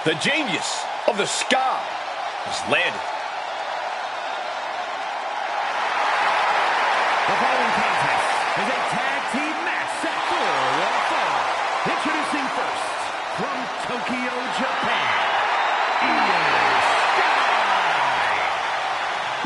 The genius of the Sky has landed. The following contest is a tag team match set for one fall. Introducing first, from Tokyo, Japan,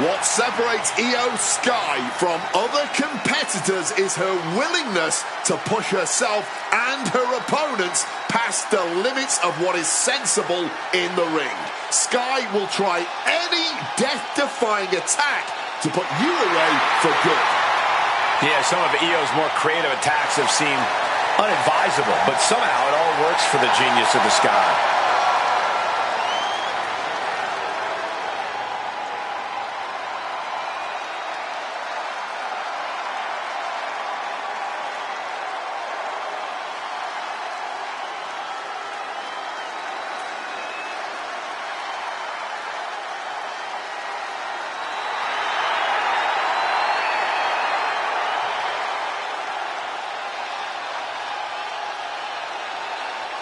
What separates Io Sky from other competitors is her willingness to push herself and her opponents past the limits of what is sensible in the ring. Sky will try any death-defying attack to put you away for good. Yeah, some of Io's more creative attacks have seemed unadvisable, but somehow it all works for the genius of the Sky.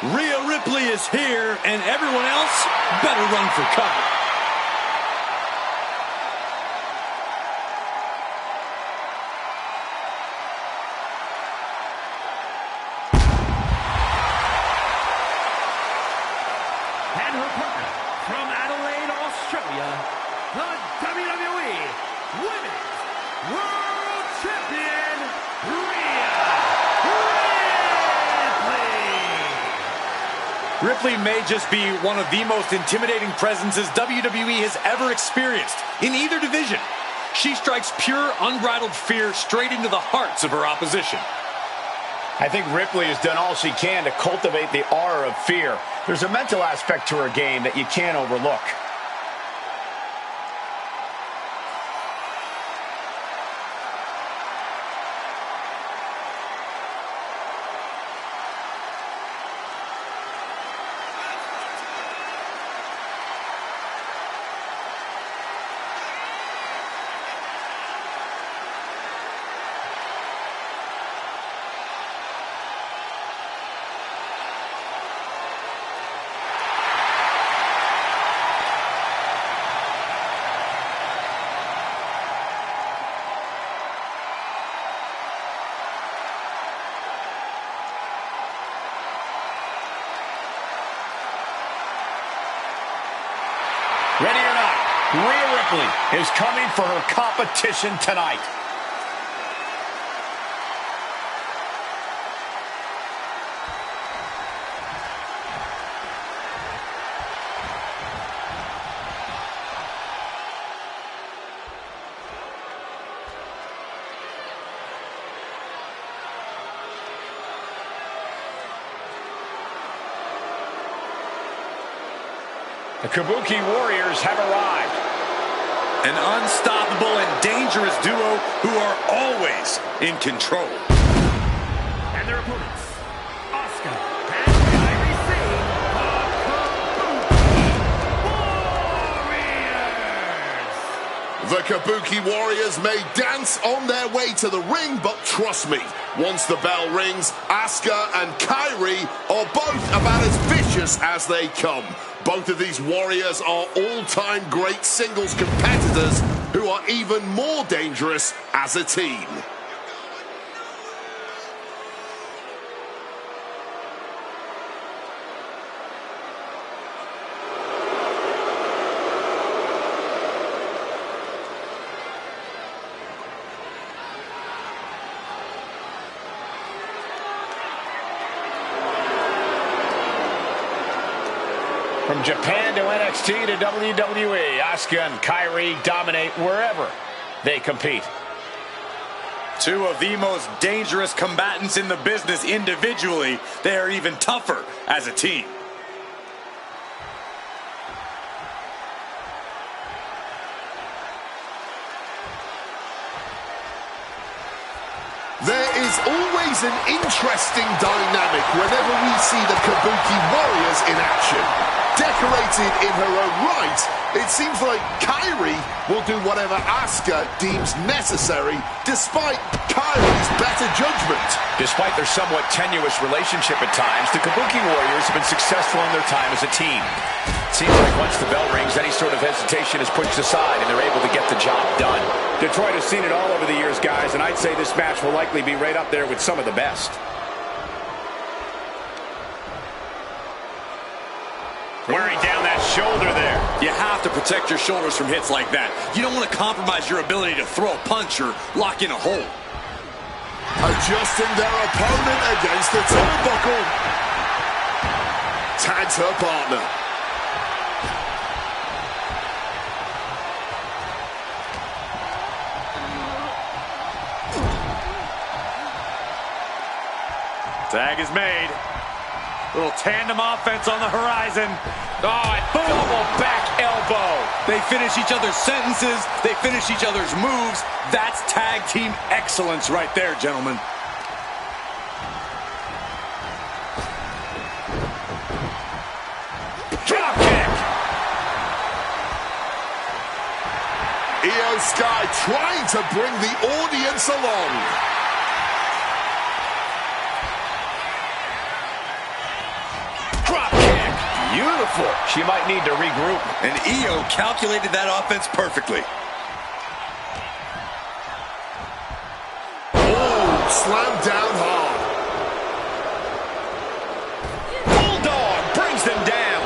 Rhea Ripley is here, and everyone else better run for cover. and her partner from Adelaide, Australia, the WWE Women's World Champion, Rhea Ripley. Ripley may just be one of the most intimidating presences WWE has ever experienced in either division. She strikes pure, unbridled fear straight into the hearts of her opposition. I think Ripley has done all she can to cultivate the aura of fear. There's a mental aspect to her game that you can't overlook. Ready or not, Rhea Ripley is coming for her competition tonight. The Kabuki Warriors have arrived. An unstoppable and dangerous duo who are always in control. And their opponents, Asuka and Kairi Sane, the Kabuki Warriors. The Kabuki Warriors may dance on their way to the ring, but trust me, once the bell rings, Asuka and Kairi are both about as vicious as they come. Both of these warriors are all-time great singles competitors who are even more dangerous as a team. From Japan to NXT to WWE, Asuka and Kairi dominate wherever they compete. Two of the most dangerous combatants in the business individually. They are even tougher as a team. There is always an interesting dynamic whenever we see the Kabuki Warriors in action. decorated in her own right, it seems like Kairi will do whatever Asuka deems necessary, despite Kairi's better judgment. Despite their somewhat tenuous relationship at times, the Kabuki Warriors have been successful in their time as a team. It seems like once the bell rings, any sort of hesitation is pushed aside and they're able to get the job done. Detroit has seen it all over the years, guys, and I'd say this match will likely be right up there with some of the best. Wearing down that shoulder there. You have to protect your shoulders from hits like that. You don't want to compromise your ability to throw a punch or lock in a hold. Adjusting their opponent against the turnbuckle. Tags her partner. Tag is made. Little tandem offense on the horizon. Oh, and boom! Double back elbow. They finish each other's sentences. They finish each other's moves. That's tag team excellence right there, gentlemen. Drop kick. Io Sky trying to bring the audience along. Drop kick. Beautiful. She might need to regroup. And Io calculated that offense perfectly. Oh, slammed down hard. Bulldog brings them down.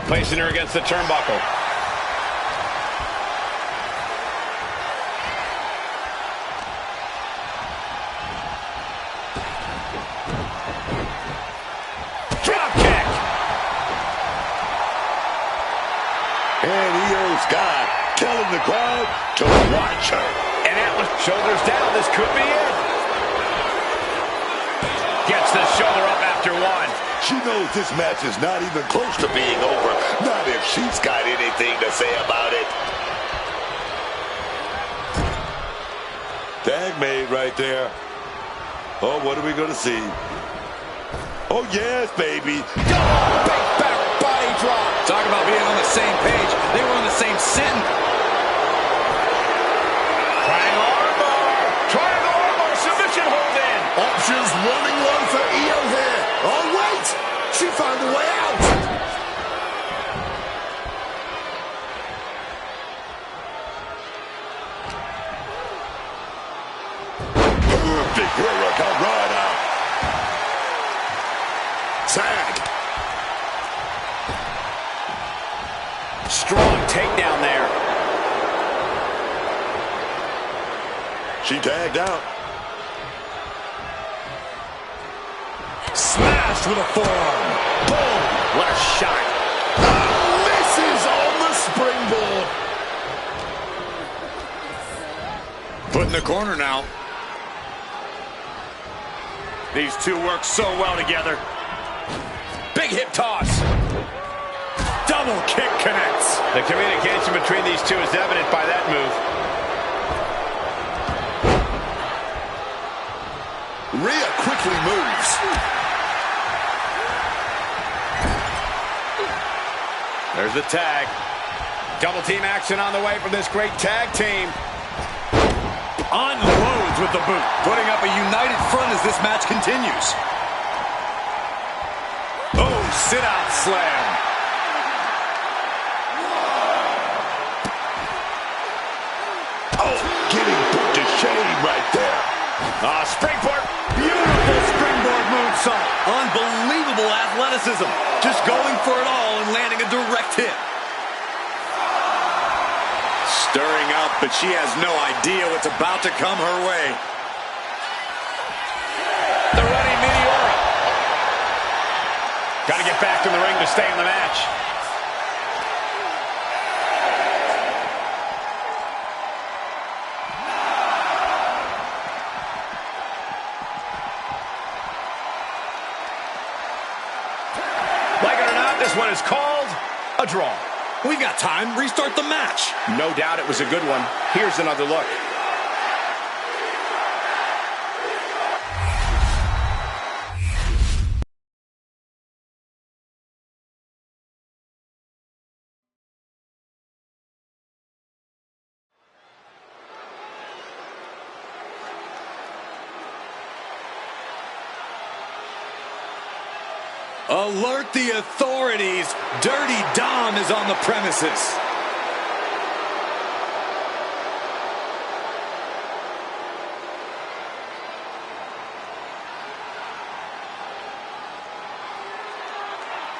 Placing her against the turnbuckle. Drop kick. And Io Sky telling the crowd to watch her. And that was shoulders down. This could be it. Gets the shoulder up after one. She knows this match is not even close to being over. Not if she's got anything to say about it. Tag made right there. Oh, what are we going to see? Oh, yes, baby. Big back body drop. Talk about being on the same page. They were on the same sentence. Triangle armbar. Triangle armbar. Submission hold in. Options running low for Io here. Oh, wait! She found a way out. Perfect Hurricane Rana. Tag. Strong takedown there. She tagged out. Smashed with a forearm. Boom. What a shot. Misses on the springboard. Put in the corner now. These two work so well together. Big hip toss. Double kick connects. The communication between these two is evident by that move. Rhea quickly moves. There's the tag. Double team action on the way from this great tag team. Unloads with the boot. Putting up a united front as this match continues. Oh, sit-out slam. Oh, getting put to shame right there. Springboard. Beautiful springboard moonsault. Unbelievable athleticism. Just going for it all and landing a direct hit. Stirring up, but she has no idea what's about to come her way. The running Meteora. Got to get back to the ring to stay in the match. Like it or not, this one is called a draw. We got time. Restart the match. No doubt it was a good one. Here's another look. Alert the authorities. Dirty Dom is on the premises.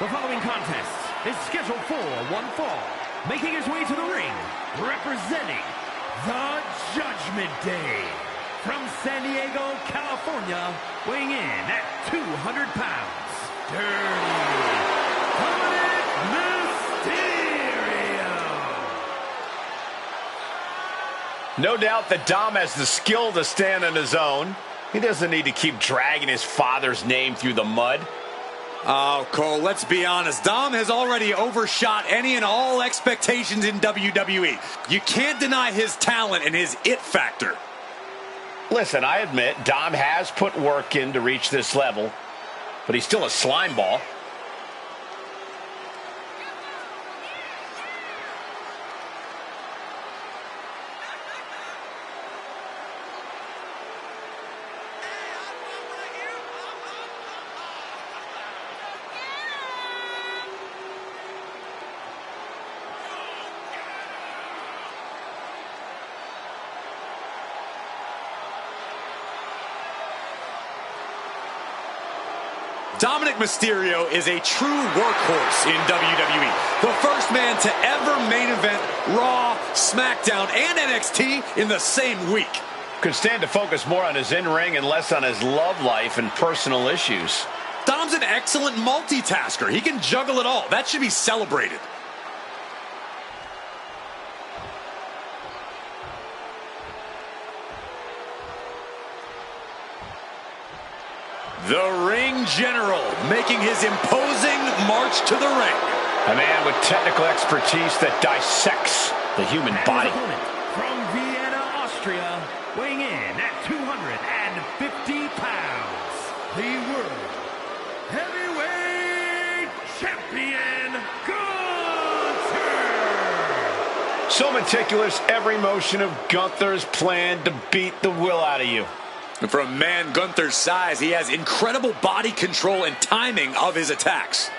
The following contest is scheduled for one fall. Making his way to the ring, representing the Judgment Day. From San Diego, California, weighing in at 200 pounds, Dirty Mysterio. No doubt that Dom has the skill to stand on his own. He doesn't need to keep dragging his father's name through the mud. Oh, Cole, let's be honest. Dom has already overshot any and all expectations in WWE. You can't deny his talent and his it factor. Listen, I admit Dom has put work in to reach this level, but he's still a slime ball. Dominic Mysterio is a true workhorse in WWE. The first man to ever main event Raw, SmackDown, and NXT in the same week. Could stand to focus more on his in-ring and less on his love life and personal issues. Dom's an excellent multitasker. He can juggle it all. That should be celebrated. The Ring General making his imposing march to the ring. A man with technical expertise that dissects the human body. From Vienna, Austria, weighing in at 250 pounds, the World Heavyweight Champion, Gunther! So meticulous, every motion of Gunther's planned to beat the will out of you. And for a man Gunther's size, he has incredible body control and timing of his attacks.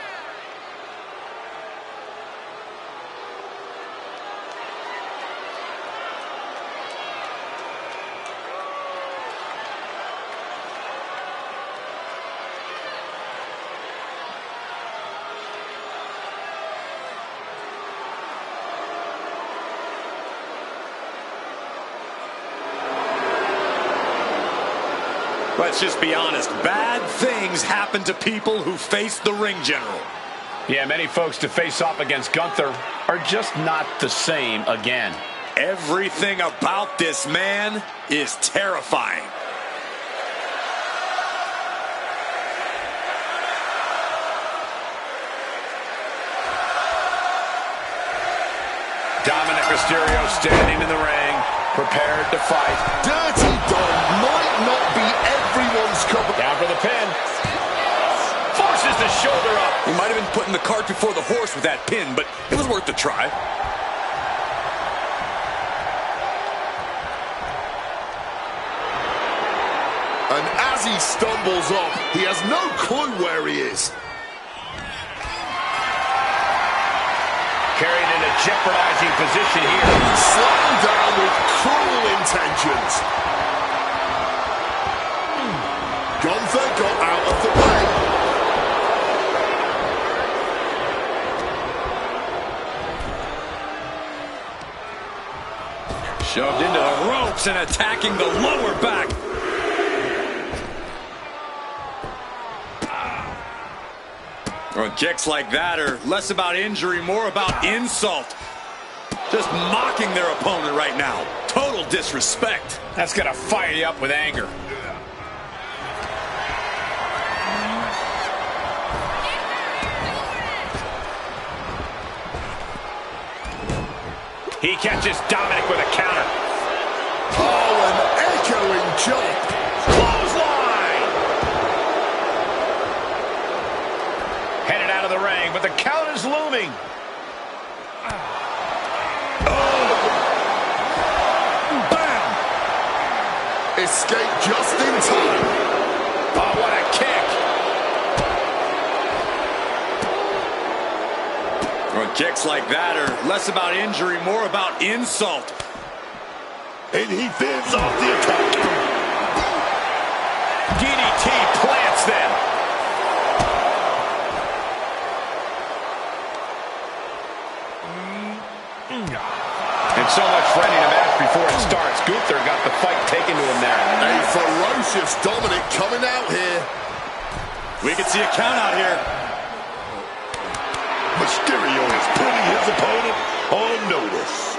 Let's just be honest, bad things happen to people who face the Ring General. Yeah, many folks to face off against Gunther are just not the same again. Everything about this man is terrifying. Dominic Mysterio standing in the ring, prepared to fight. Dirty Dom might not be everyone's cup of... Down for the pin. Forces the shoulder up. He might have been putting the cart before the horse with that pin, but it was worth the try. And as he stumbles off, he has no clue where he is. Carried in a jeopardizing position here. Slammed down with cruel intentions. Gunther got out of the way. Shoved into the ropes and attacking the lower back. Well, kicks like that are less about injury, more about insult. Just mocking their opponent right now. Total disrespect. That's going to fire you up with anger. He catches Dominic with a counter. Oh, an echoing chop. Clothesline! Headed out of the ring, but the count is looming. Escape just in time. Oh, what a kick. Kicks like that are less about injury, more about insult. And he fends off the attack. DDT plants them. And so much for ending a match before it starts. Gunther got the fight taken to him there. A ferocious Dominic coming out here. We can see a count out here. Mysterio is putting his opponent on notice.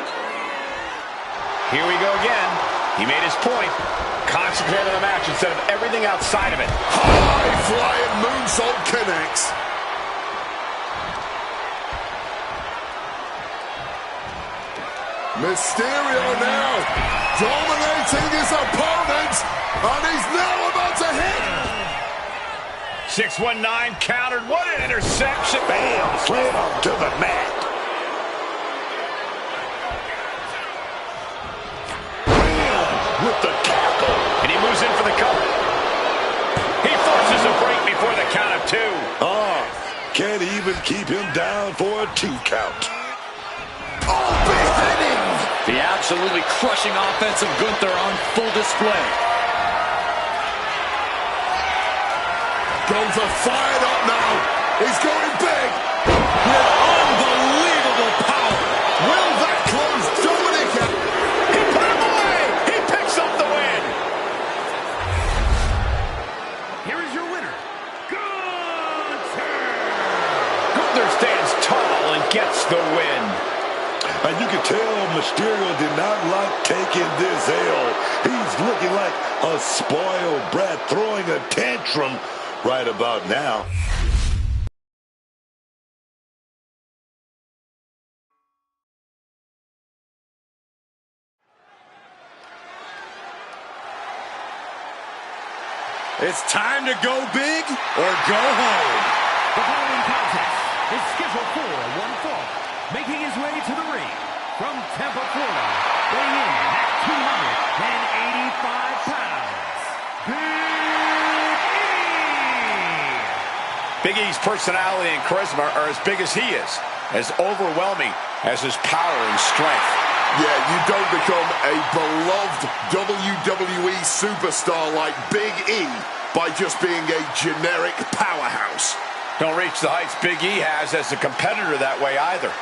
Here we go again. He made his point. Concentrate on the match instead of everything outside of it. High-flying moonsault connects. Mysterio now dominating his opponent, and he's now about to hit. 619 countered. What an interception. Bam! Slam to the mat. Bam! With the tackle. And he moves in for the cover. He forces a break before the count of 2. Can't even keep him down for a 2 count. Oh, beheading! The absolutely crushing offense of Gunther on full display. Gunther fired up now. He's going big. With unbelievable power. Will that close Dominic out? He put him away. He picks up the win. Here is your winner, Gunther. Gunther stands tall and gets the win. And you can tell Mysterio did not like taking this L. He's looking like a spoiled brat throwing a tantrum right about now. It's time to go big or go home. The following contest is scheduled for one fall. Making his way to the ring from Tampa, Florida, weighing in at 285 pounds, Big E! Big E's personality and charisma are as big as he is, as overwhelming as his power and strength. Yeah, you don't become a beloved WWE superstar like Big E by just being a generic powerhouse. Don't reach the heights Big E has as a competitor that way either.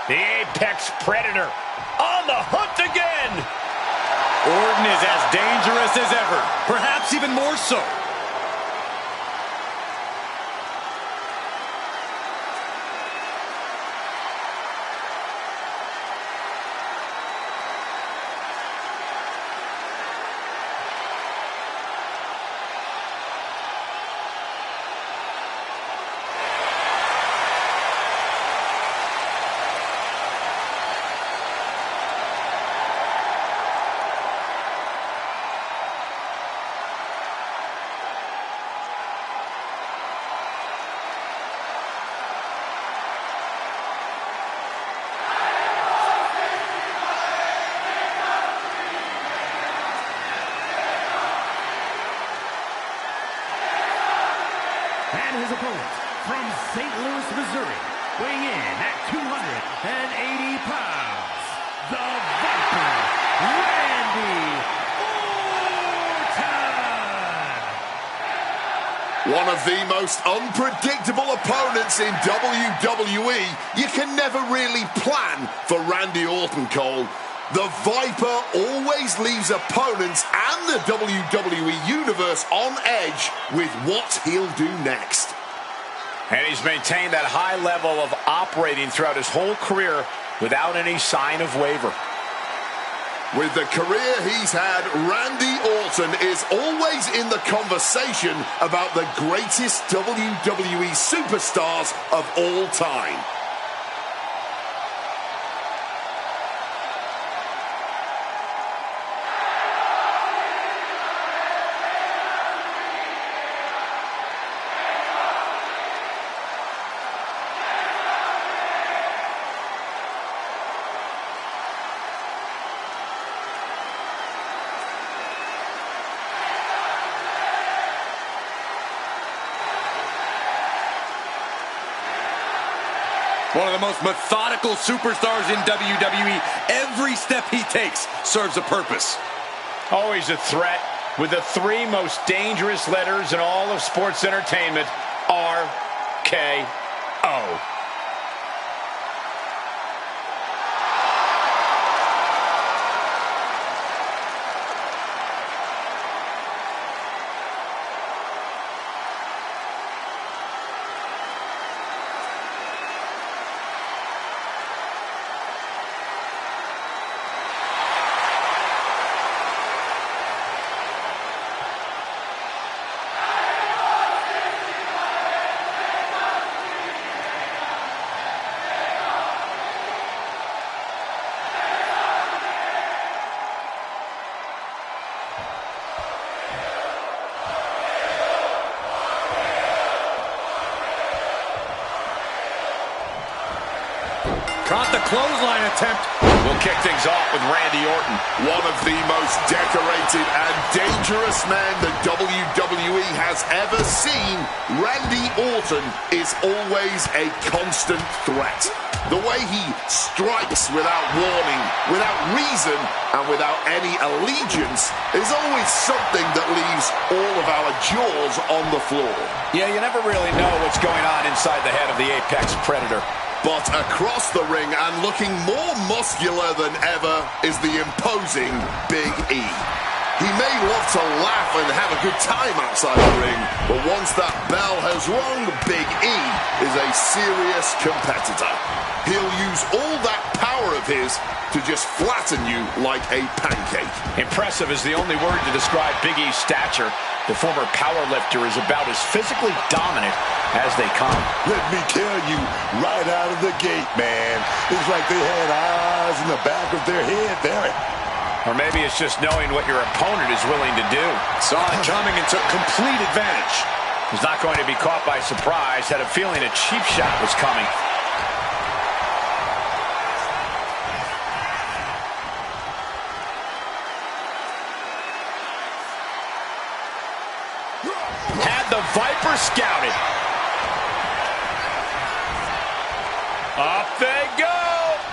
The Apex Predator on the hunt again. Orton is as dangerous as ever, perhaps even more so. And his opponent from St. Louis, Missouri, weighing in at 280 pounds, the Viper, Randy Orton! One of the most unpredictable opponents in WWE. You can never really plan for Randy Orton, Cole. The Viper always leaves opponents and the WWE Universe on edge with what he'll do next. And he's maintained that high level of operating throughout his whole career without any sign of waver. With the career he's had, Randy Orton is always in the conversation about the greatest WWE superstars of all time. One of the most methodical superstars in WWE. Every step he takes serves a purpose. Always a threat with the three most dangerous letters in all of sports entertainment, RKO. Caught the clothesline attempt. We'll kick things off with Randy Orton. One of the most decorated and dangerous men the WWE has ever seen, Randy Orton is always a constant threat. The way he strikes without warning, without reason, and without any allegiance is always something that leaves all of our jaws on the floor. Yeah, you never really know what's going on inside the head of the Apex Predator. But across the ring and looking more muscular than ever is the imposing Big E. He may love to laugh and have a good time outside the ring, but once that bell has rung, Big E is a serious competitor. He'll use all that power of his to just flatten you like a pancake. Impressive is the only word to describe Big E's stature. The former powerlifter is about as physically dominant as they come. Let me tell you, right out of the gate, man, it's like they had eyes in the back of their head there. Or maybe it's just knowing what your opponent is willing to do. Saw it coming and took complete advantage. He's not going to be caught by surprise. Had a feeling a cheap shot was coming. Had the Viper scouted. Up they go.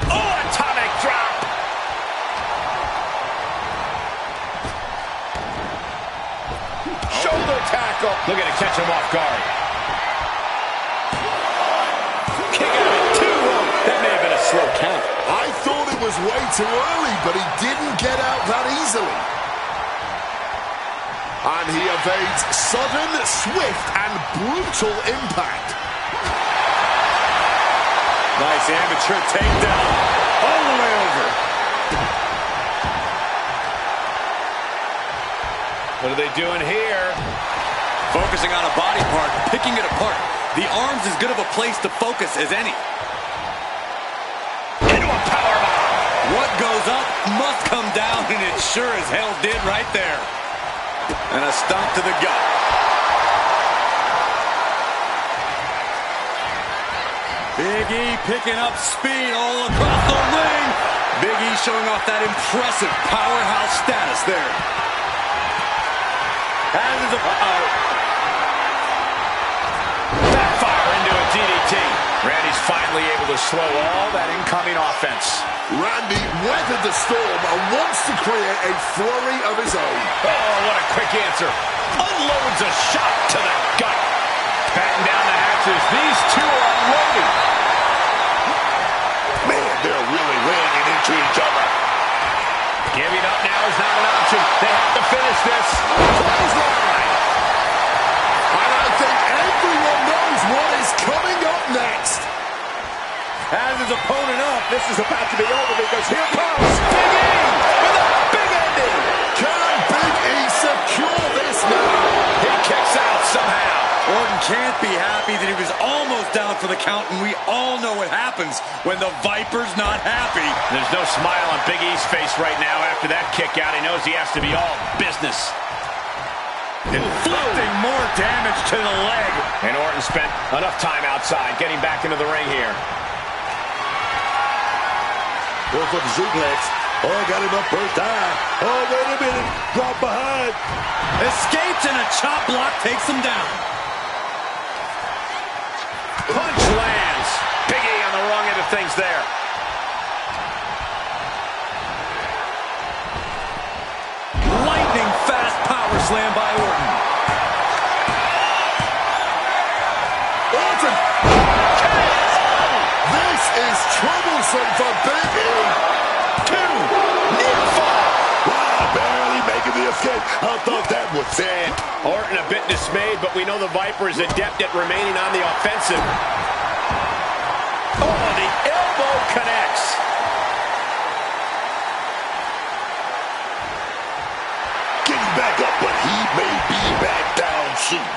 Oh, atomic drop. Shoulder tackle. Looking to catch him off guard. Kick out at 2. That may have been a slow count. I thought it was way too early, but he didn't get out that easily. And he evades sudden, swift, and brutal impact. Nice amateur takedown. All the way over. What are they doing here? Focusing on a body part, picking it apart. The arm's as good of a place to focus as any. Into a powerbomb. What goes up must come down, and it sure as hell did right there. And a stomp to the gut. Big E picking up speed all across the ring. Big E showing off that impressive powerhouse status there. Backfire into a DDT. Randy's finally able to slow all that incoming offense. Randy weathered the storm and wants to create a flurry of his own. Oh, what a quick answer. Unloads a shot to the gut. Batten down the hatches. These two are unloading. Man, they're really laying it into each other. Giving up now is not an option. They have to finish this. Clothesline. And I think everyone knows what is coming up next. Has his opponent up. This is about to be over because here comes Big E with a big ending. Can Big E secure this now? He kicks out somehow. Orton can't be happy that he was almost down for the count, and we all know what happens when the Viper's not happy. There's no smile on Big E's face right now after that kick out. He knows he has to be all business. Inflicting more damage to the leg. And Orton spent enough time outside getting back into the ring here. Going for the suplex. Oh, got him up first time. Oh, wait a minute. Drop behind. Escapes and a chop block takes him down. Punch lands. Big E on the wrong things there. Lightning fast power slam by Orton. Orton! This is troublesome for Big E. 2, near fall. Wow, barely making the escape. I thought that was it. Orton a bit dismayed, but we know the Viper is adept at remaining on the offensive. Oh, the elbow connects. Getting back up, but he may be back down soon.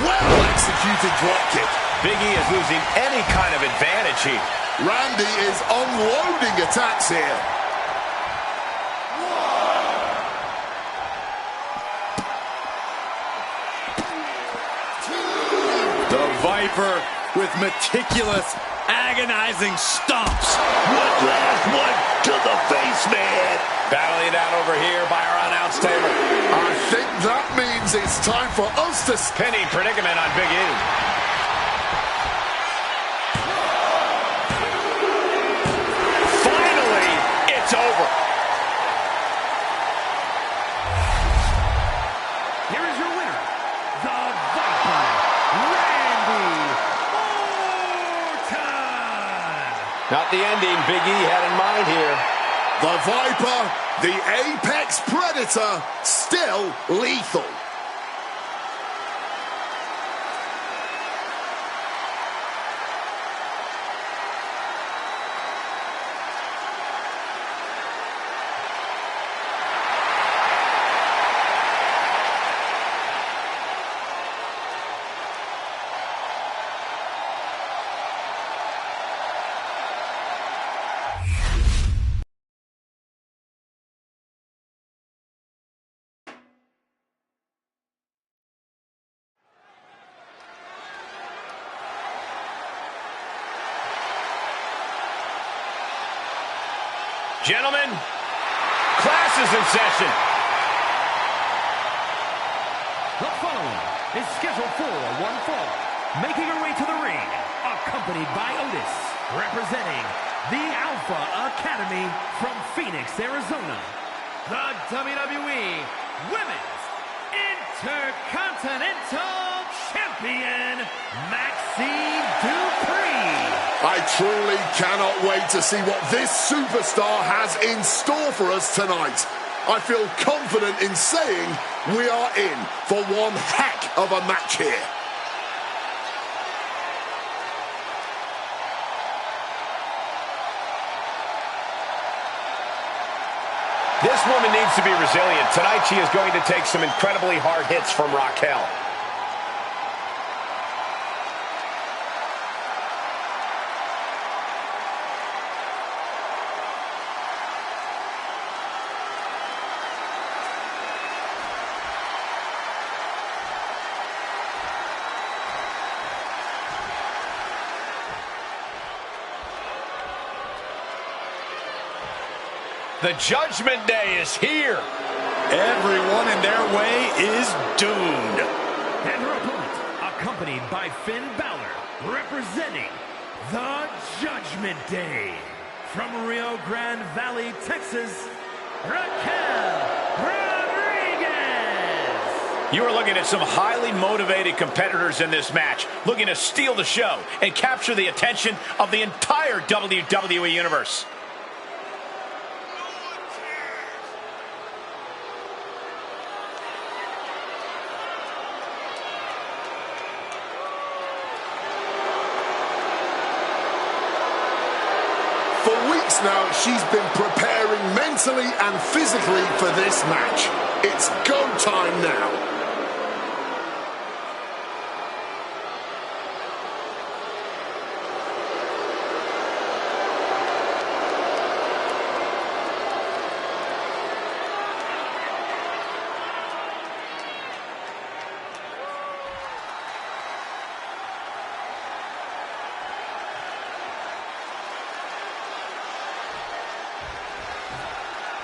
Well executed dropkick. Big E is losing any kind of advantage here. Randy is unloading attacks here. The Viper with meticulous, agonizing stomps. One last one to the face, man. Battling it out over here by our announce table. I think that means it's time for us to... Penny predicament on Big E. Finally, it's over. Here is your winner, the Viper, Randy Orton. Not the ending Big E had in mind here. The Viper, the apex predator, still lethal. Gentlemen, class is in session. The following is scheduled for one fall. Making her way to the ring, accompanied by Otis, representing the Alpha Academy from Phoenix, Arizona. The WWE Women's Intercontinental Champion, Maxine Dupree. I truly cannot wait to see what this superstar has in store for us tonight. I feel confident in saying we are in for one heck of a match here. This woman needs to be resilient. Tonight she is going to take some incredibly hard hits from Raquel. The Judgment Day is here. Everyone in their way is doomed. And her opponent, accompanied by Finn Balor, representing the Judgment Day. From Rio Grande Valley, Texas, Raquel Rodriguez. You are looking at some highly motivated competitors in this match, looking to steal the show and capture the attention of the entire WWE Universe. For weeks now, she's been preparing mentally and physically for this match. It's go time now.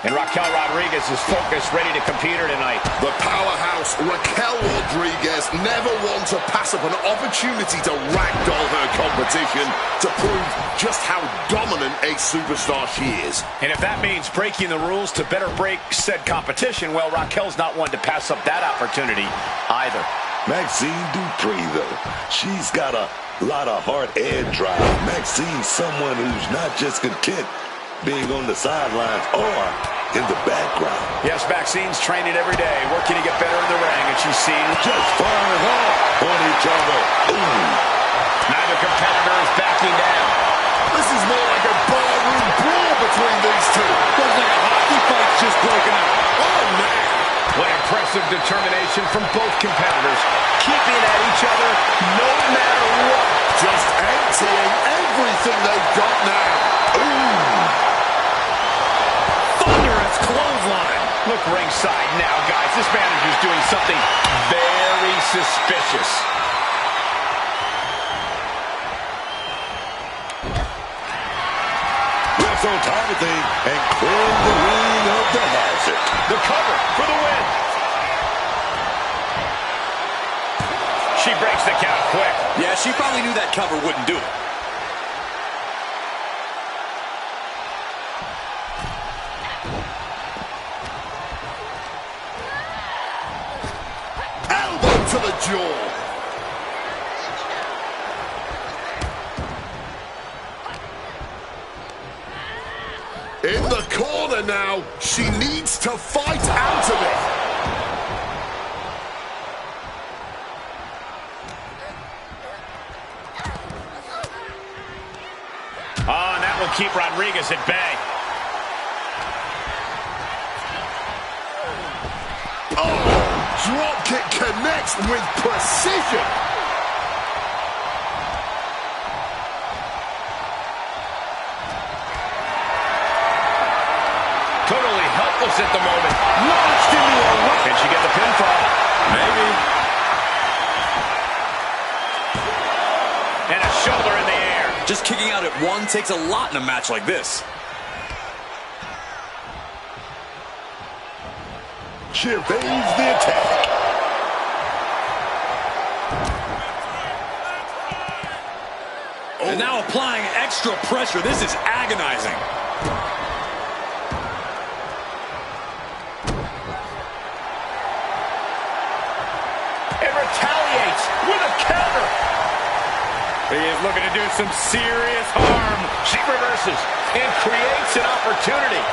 And Raquel Rodriguez is focused, ready to compete her tonight. The powerhouse Raquel Rodriguez never one to pass up an opportunity to ragdoll her competition to prove just how dominant a superstar she is. And if that means breaking the rules to better break said competition, well, Raquel's not one to pass up that opportunity either. Maxine Dupree, though, she's got a lot of heart and drive. Maxine's someone who's not just content being on the sidelines or in the background. Yes, Maxine's training every day, working to get better in the ring, and she's seen just firing off on each other. Ooh. Neither competitor is backing down. This is more like a barroom brawl between these two. Looks like a hockey fight's just broken out. Oh, man. What impressive determination from both competitors, keeping at each other no matter what. Just emptying everything they've got now. Ooh. Thunderous clothesline. Look ringside now, guys. This manager's doing something very suspicious. Ref's on top of things and clearing the ring of the hazard. The cover for the win. She breaks the count quick. Yeah, she probably knew that cover wouldn't do it. Elbow to the jaw. In the corner now. She needs to fight out of it. Oh, and that will keep Rodriguez at bay. Oh, drop kick connects with precision. Totally helpless at the moment. Launched into a run. Can she get the pinfall? Maybe. And a shoulder in the air. Just kicking out at one takes a lot in a match like this. She evades the attack. And now applying extra pressure. This is agonizing. It retaliates with a counter. He is looking to do some serious harm. She reverses and creates an opportunity.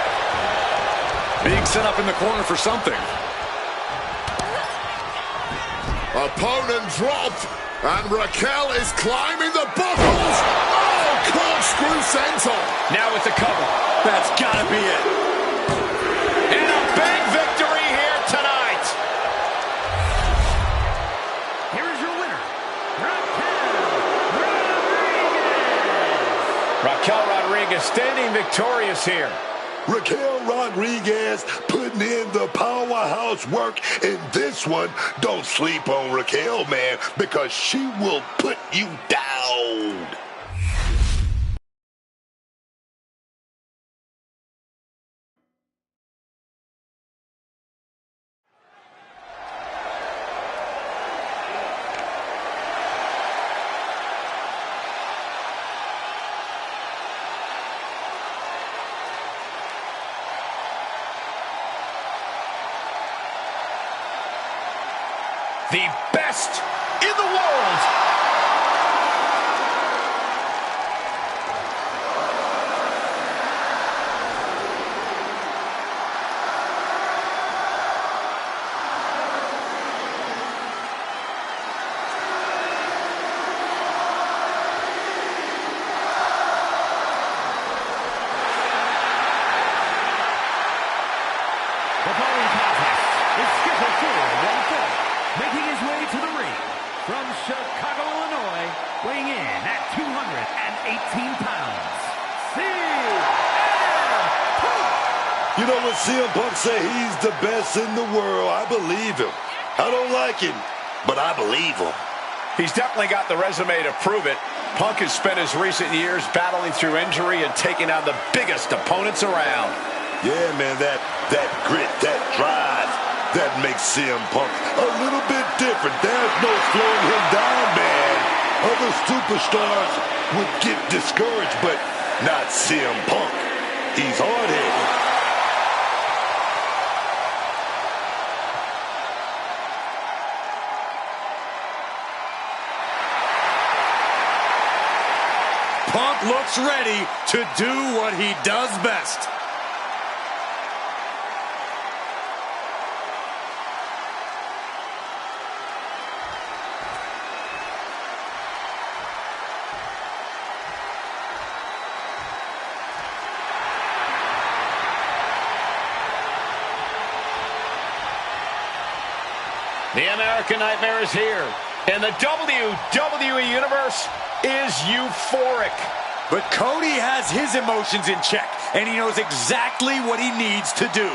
Being set up in the corner for something. Opponent dropped, and Raquel is climbing the buckles. Oh, corkscrew senton. Now with the cover. That's gotta be it. And a big victory here tonight. Here is your winner, Raquel Rodriguez. Raquel Rodriguez standing victorious here. Raquel Rodriguez putting in the powerhouse work in this one. Don't sleep on Raquel, man, because she will put you down. The best in the world. The following contest is scheduled for one fall. Making his way to the ring from Chicago, Illinois, weighing in at 218 pounds, CM Punk. You know what CM Punk say? He's the best in the world. I believe him. I don't like him, but I believe him. He's definitely got the resume to prove it. Punk has spent his recent years battling through injury and taking on the biggest opponents around. Yeah, man, that grit, that drive, that makes CM Punk a little bit different. There's no slowing him down, man. Other superstars would get discouraged, but not CM Punk. He's hard-headed. Punk looks ready to do what he does best. The American Nightmare is here, and the WWE Universe is euphoric. But Cody has his emotions in check, and he knows exactly what he needs to do.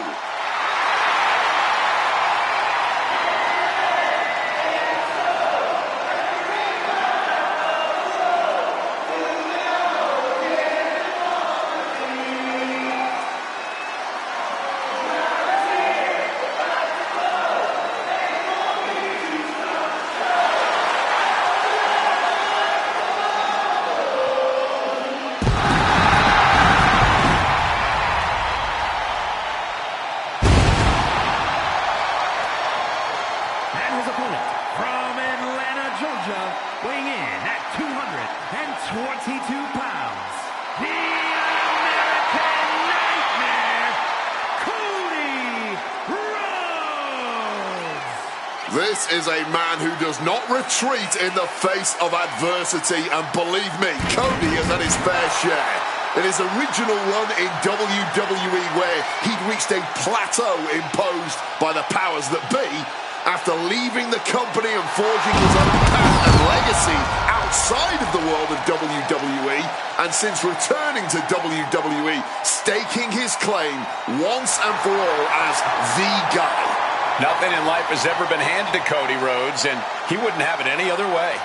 Weighing in at 222 pounds, the American Nightmare, Cody Rhodes. This is a man who does not retreat in the face of adversity, and believe me, Cody has had his fair share. In his original run in WWE, where he'd reached a plateau imposed by the powers that be, after leaving the company and forging his own path and legacy outside of the world of WWE, and since returning to WWE, staking his claim once and for all as the guy. Nothing in life has ever been handed to Cody Rhodes, and he wouldn't have it any other way.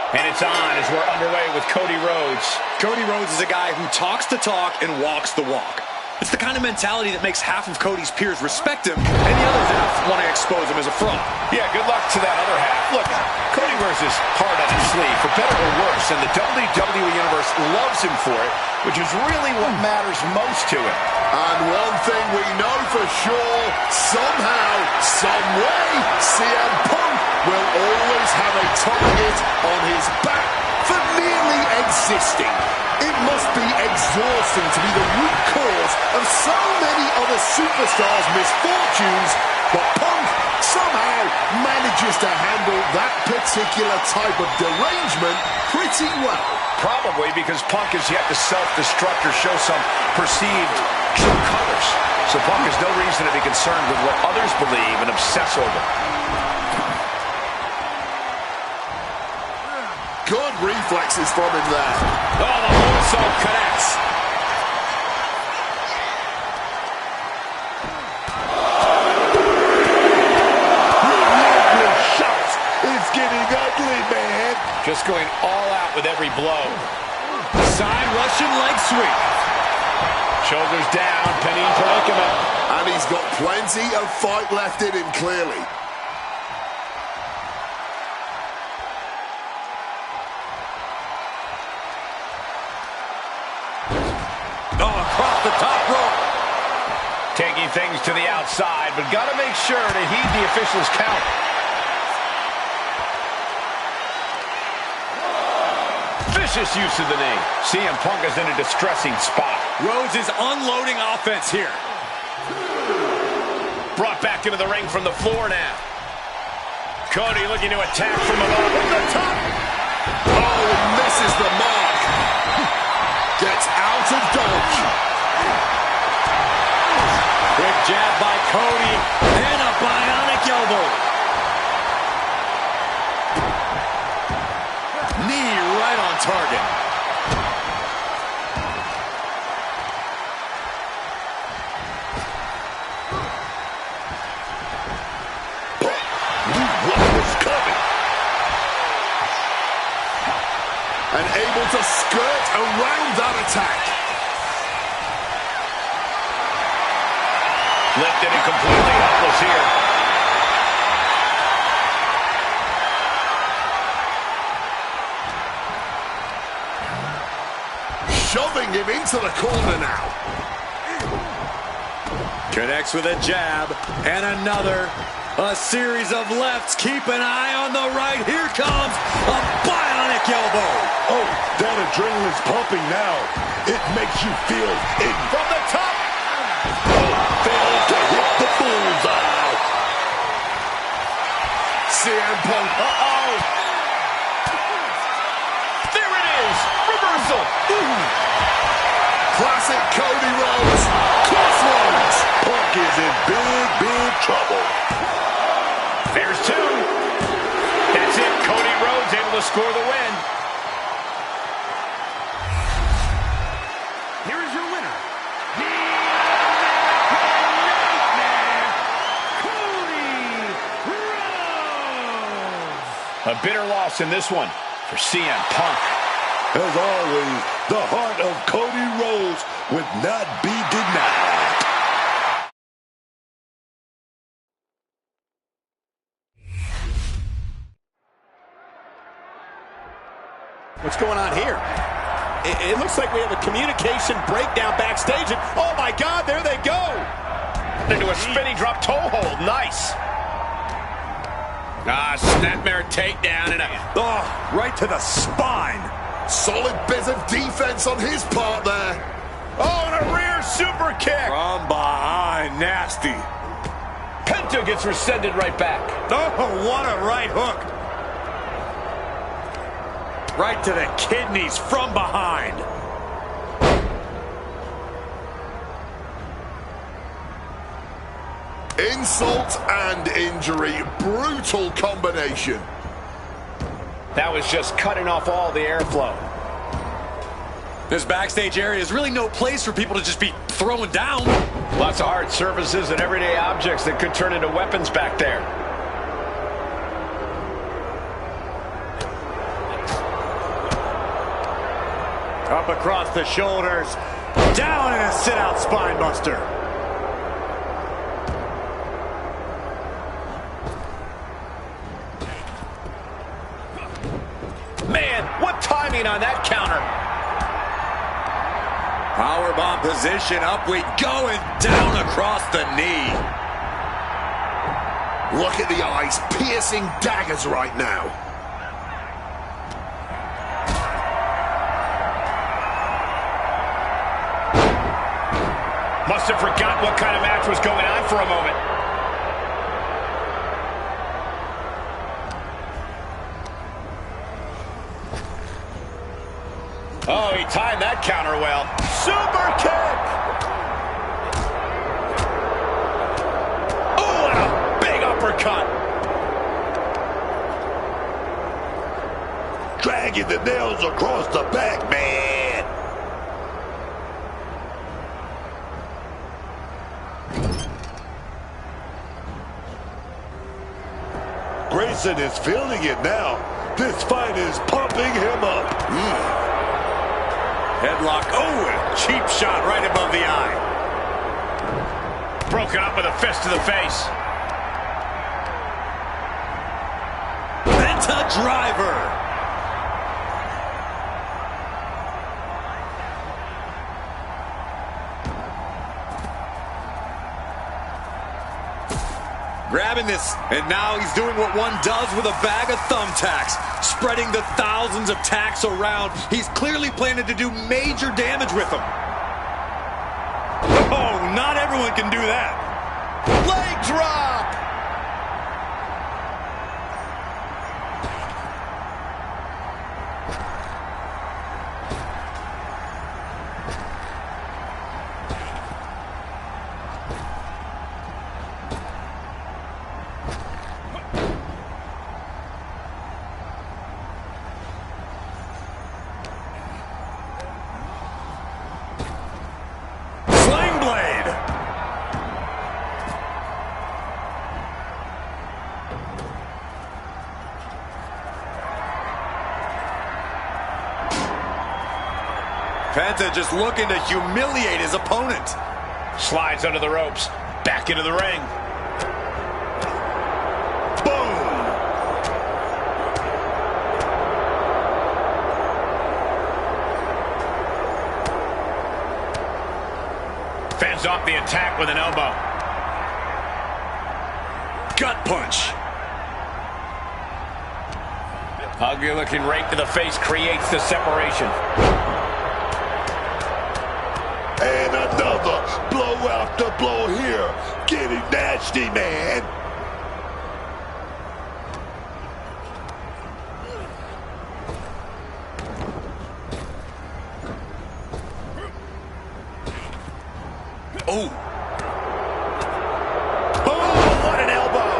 And it's on as we're underway with Cody Rhodes. Cody Rhodes is a guy who talks the talk and walks the walk. It's the kind of mentality that makes half of Cody's peers respect him, and the other half want to expose him as a fraud. Yeah, good luck to that other half. Look, Cody wears his heart on his sleeve, for better or worse, and the WWE Universe loves him for it, which is really what matters most to him. And one thing we know for sure, somehow, someway, CM Punk will always have a target on his back for merely existing. It must be exhausting to be the root cause of so many other superstars' misfortunes, but Punk somehow manages to handle that particular type of derangement pretty well. Probably because Punk has yet to self-destruct or show some perceived true colors. So Punk has no reason to be concerned with what others believe and obsess over. Good reflexes from him there. Oh, the moonsault connects. Relentless shots. It's getting ugly, man. Just going all out with every blow. Side Russian leg sweep. Shoulders down, penny predicament. And he's got plenty of fight left in him, clearly. Across the top rope. Taking things to the outside, but got to make sure to heed the official's count. Vicious use of the knee. CM Punk is in a distressing spot. Rhodes is unloading offense here. Brought back into the ring from the floor now. Cody looking to attack from above. From the top. Oh, he misses the mark. Gets out of dodge. Quick jab by Cody, and a bionic elbow. Knee right on target. and able to skirt around that attack. Lifted and completely helpless here. Shoving him into the corner now. Connects with a jab and another. A series of lefts. Keep an eye on the right. Here comes a bionic elbow. Oh, that adrenaline's pumping now. It makes you feel it. From the top. Oh, failed to hit the bullseye. CM Punk. Uh-oh. There it is. Reversal. Classic Cody Rhodes. Crossroads. Punk is in big, big trouble. There's two. That's it. Cody Rhodes able to score the win. Here is your winner, the Cody Rhodes. A bitter loss in this one for CM Punk. As always, the heart of Cody Rhodes would not be denied. What's going on here? It looks like we have a communication breakdown backstage. And oh my God, there they go. Into a spinning drop toe hold. Nice. Snapmare takedown and a... Oh, right to the spine. Solid bit of defense on his part there. Oh, and a rear super kick. From behind, nasty. Penta gets rescinded right back. Oh, what a right hook. Right to the kidneys from behind. Insult and injury. Brutal combination. That was just cutting off all the airflow. This backstage area is really no place for people to just be throwing down. Lots of hard surfaces and everyday objects that could turn into weapons back there. Up across the shoulders. Down in a sit-out spinebuster. Man, what timing on that counter. Powerbomb position. Up we go and down across the knee. Look at the eyes, piercing daggers right now. Must have forgotten what kind of match was going on for a moment. Oh, he timed that counter well. Super kick! Oh, and a big uppercut. Dragging the nails across the back, man. Grayson is feeling it now. This fight is pumping him up. Headlock. Oh, a cheap shot right above the eye. Broken up with a fist to the face. Penta driver. Grabbing this, and now he's doing what one does with a bag of thumbtacks, spreading the thousands of tacks around. He's clearly planning to do major damage with them. Oh, not everyone can do that. Leg drop! Penta just looking to humiliate his opponent. Slides under the ropes. Back into the ring. Boom! Fends off the attack with an elbow. Gut punch. Ugly looking right to the face creates the separation. And another blow after blow here. Getting nasty, man. Oh. Oh, what an elbow.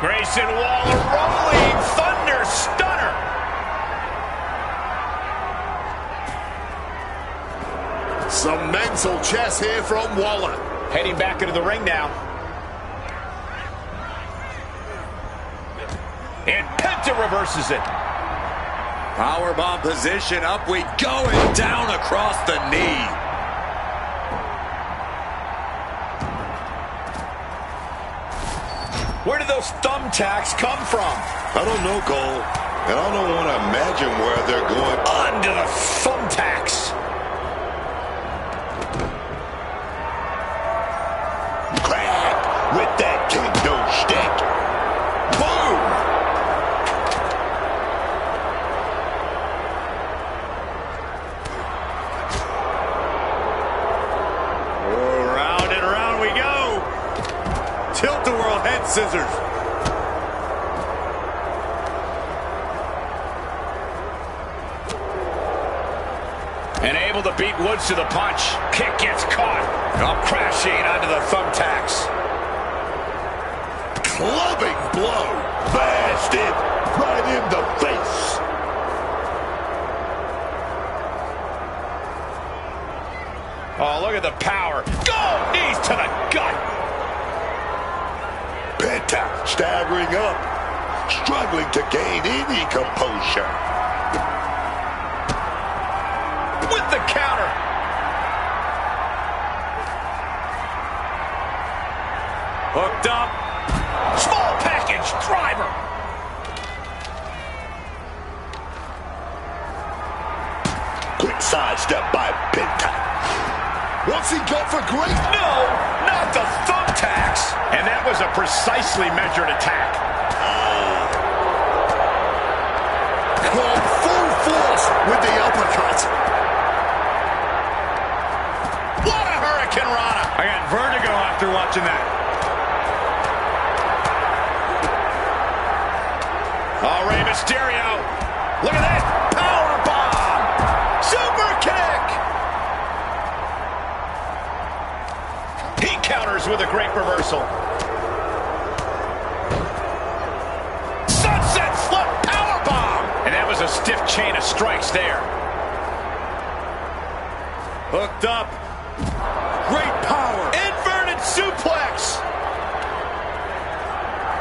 Grayson Waller rolling thunder stunner. Some mental chess here from Waller. Heading back into the ring now. And Penta reverses it. Powerbomb position, up we go, and down across the knee. Where did those thumbtacks come from? I don't know, Cole. And I don't want to imagine where they're going. Onto the thumbtacks. Crack with that kendo stick. Boom! Round and round we go. Tilt-a-whirl head scissors. And able to beat Woods to the punch. Kick gets caught. Up crashing onto the thumbtacks. Clubbing blow. Blasted right in the face. Oh, look at the power. Go! Knees to the gut. Penta staggering up. Struggling to gain any composure. With the counter. Hooked up. Small package driver. Quick sidestep by Penta. What's he got for great? No, not the thumbtacks. And that was a precisely measured attack. Gone full force with the uppercut. What a Hurricane Rana. I got vertigo after watching that. Oh, Rey Mysterio. Look at that. Power bomb. Super kick. He counters with a great reversal. Sunset flip power bomb. And that was a stiff chain of strikes there. Hooked up. Great power. Inverted suplex.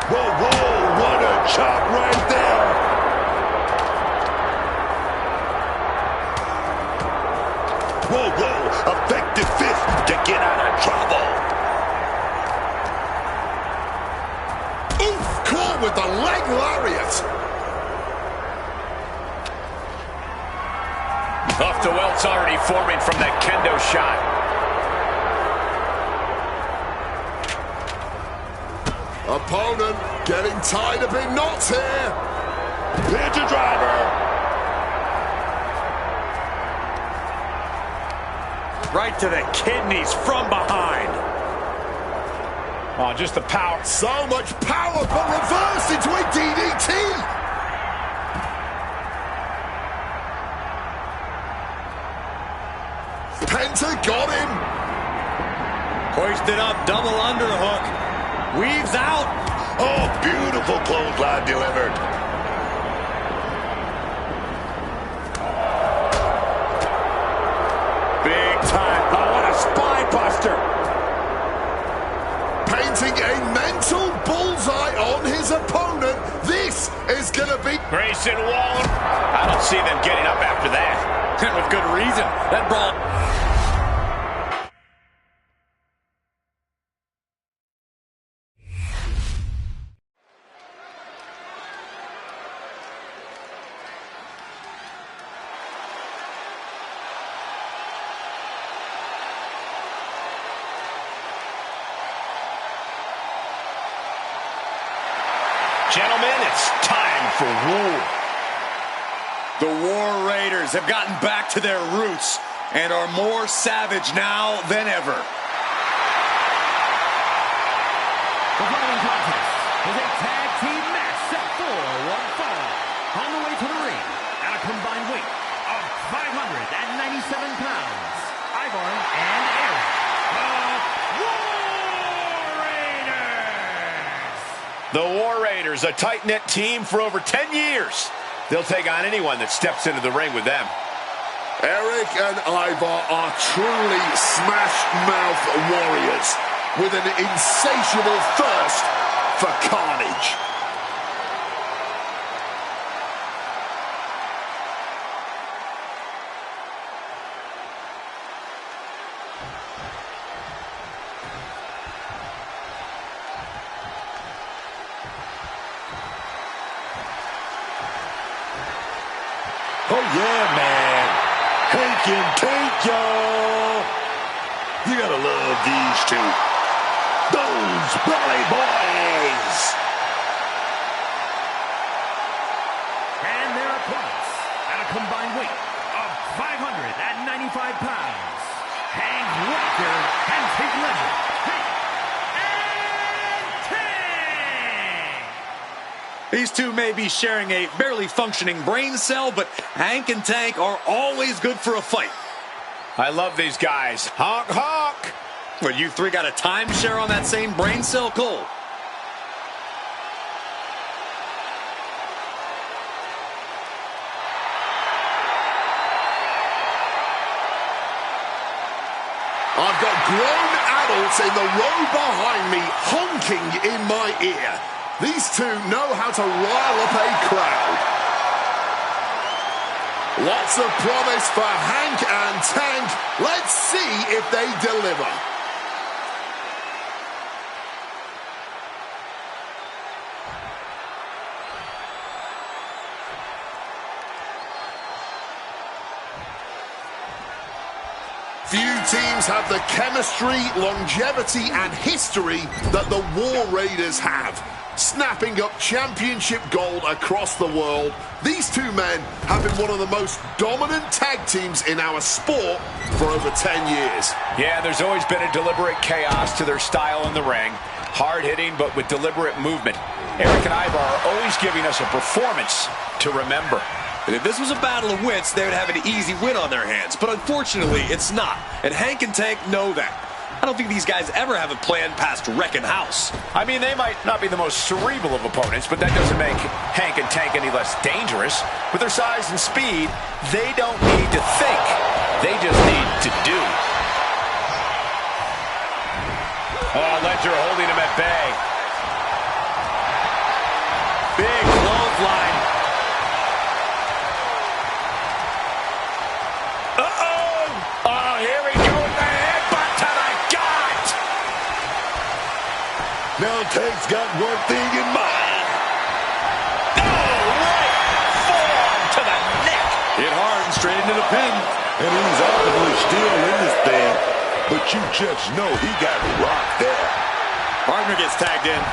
Whoa, whoa, what a chop right there. Whoa, whoa, effective fist to get out of trouble. Oof, caught with the leg lariat. Off the welts already forming from that kendo shot. Opponent getting tied up in knots here. Here's your driver. Right to the kidneys from behind. Oh, just the power. So much power, but reversed into a DDT. Penta got him. Hoisted up, double underhook. Weaves out. Oh, beautiful clothesline delivered. Big time. Oh, what a spine buster. Painting a mental bullseye on his opponent. This is going to be... Grayson Waller. I don't see them getting up after that. And with good reason. That brawl... Gentlemen, it's time for war. The War Raiders have gotten back to their roots and are more savage now than ever. The following contest is a tag team match set for one fall. On the way to the ring, at a combined weight of 597 pounds, Ivar and Eric, the War Raiders! The War Raiders, a tight-knit team for over 10 years. They'll take on anyone that steps into the ring with them. Eric and Ivar are truly smash-mouth warriors with an insatiable thirst for carnage. Oh, yeah, man. Hank and Tank, y'all. You gotta love these two. Those Belly Boys. And their opponents, at a combined weight of 595 pounds, Hank Walker and Tig Legend, Hank and Tank! These two may be sharing a barely functioning brain cell, but Hank and Tank are always good for a fight. I love these guys. Honk, honk. But you three got a timeshare on that same brain cell, Cole? I've got grown adults in the row behind me honking in my ear. These two know how to rile up a crowd. Lots of promise for Hank and Tank. Let's see if they deliver. Few teams have the chemistry, longevity, and history that the War Raiders have. Snapping up championship gold across the world, these two men have been one of the most dominant tag teams in our sport for over 10 years. Yeah, there's always been a deliberate chaos to their style in the ring. Hard-hitting, but with deliberate movement. Eric and Ivar are always giving us a performance to remember. And if this was a battle of wits, they would have an easy win on their hands. But unfortunately, it's not. And Hank and Tank know that. I don't think these guys ever have a plan past wrecking house. I mean, they might not be the most cerebral of opponents, but that doesn't make Hank and Tank any less dangerous. With their size and speed, they don't need to think. They just need to do. Oh, Ledger holding him at bay. Big clothesline. Oh, here we go with the headbutt to the gut. Now Tank's got one thing in mind. Right forearm to the neck. Hit hard and straight into the pin. And he's obviously still in this thing. But you just know he got rocked there. Partner gets tagged in.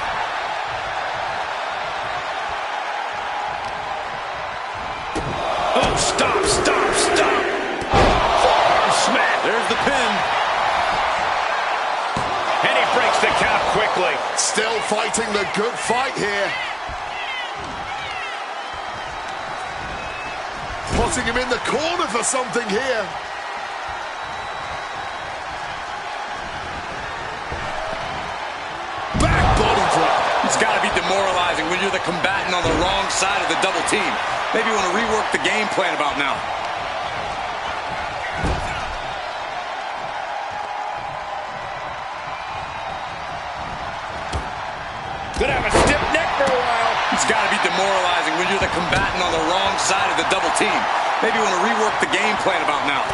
Oh, stop, stop, stop. Forearm smash. There's the pin. And he breaks the count quickly. Still fighting the good fight here. Putting him in the corner for something here. Back body drop. It's got to be demoralizing when you're the combatant on the wrong side of the double team. Maybe you want to rework the game plan about now. Gonna have a stiff neck for a while. It's got to be demoralizing when you're the combatant on the wrong side of the double team. Maybe you want to rework the game plan about now.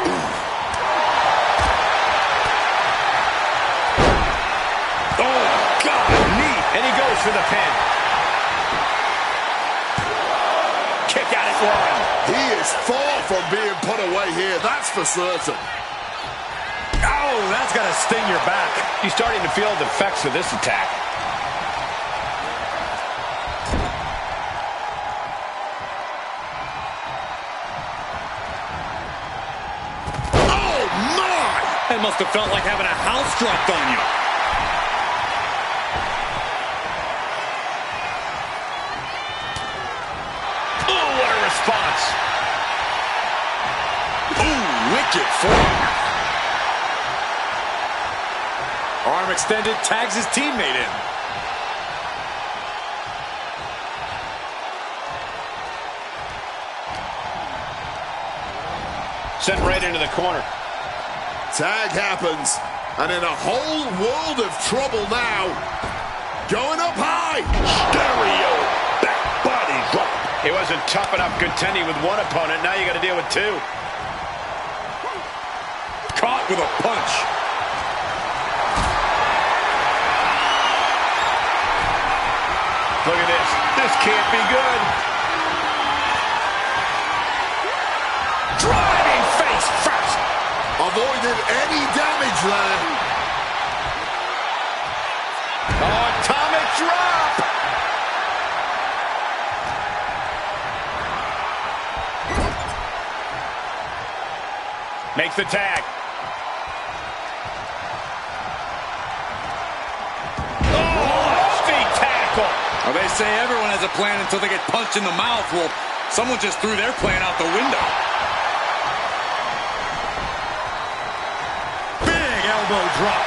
Oh, God, knee. And he goes for the pin. Kick out at one. He is far from being put away here, that's for certain. Oh, that's got to sting your back. He's starting to feel the effects of this attack. Oh, my! That must have felt like having a house dropped on you. Oh, what a response. Ooh, wicked form. Arm extended, tags his teammate in. Sent right into the corner. Tag happens, and in a whole world of trouble now. Going up high. Stereo back body drop. It wasn't tough enough contending with one opponent. Now you got to deal with two. Caught with a punch. Look at this. This can't be good. Driving face first. Avoided any damage there. Oh, atomic drop. Makes the tag. Oh, feet tackle. Well, they say everyone has a plan until they get punched in the mouth. Well, someone just threw their plan out the window. Big elbow drop.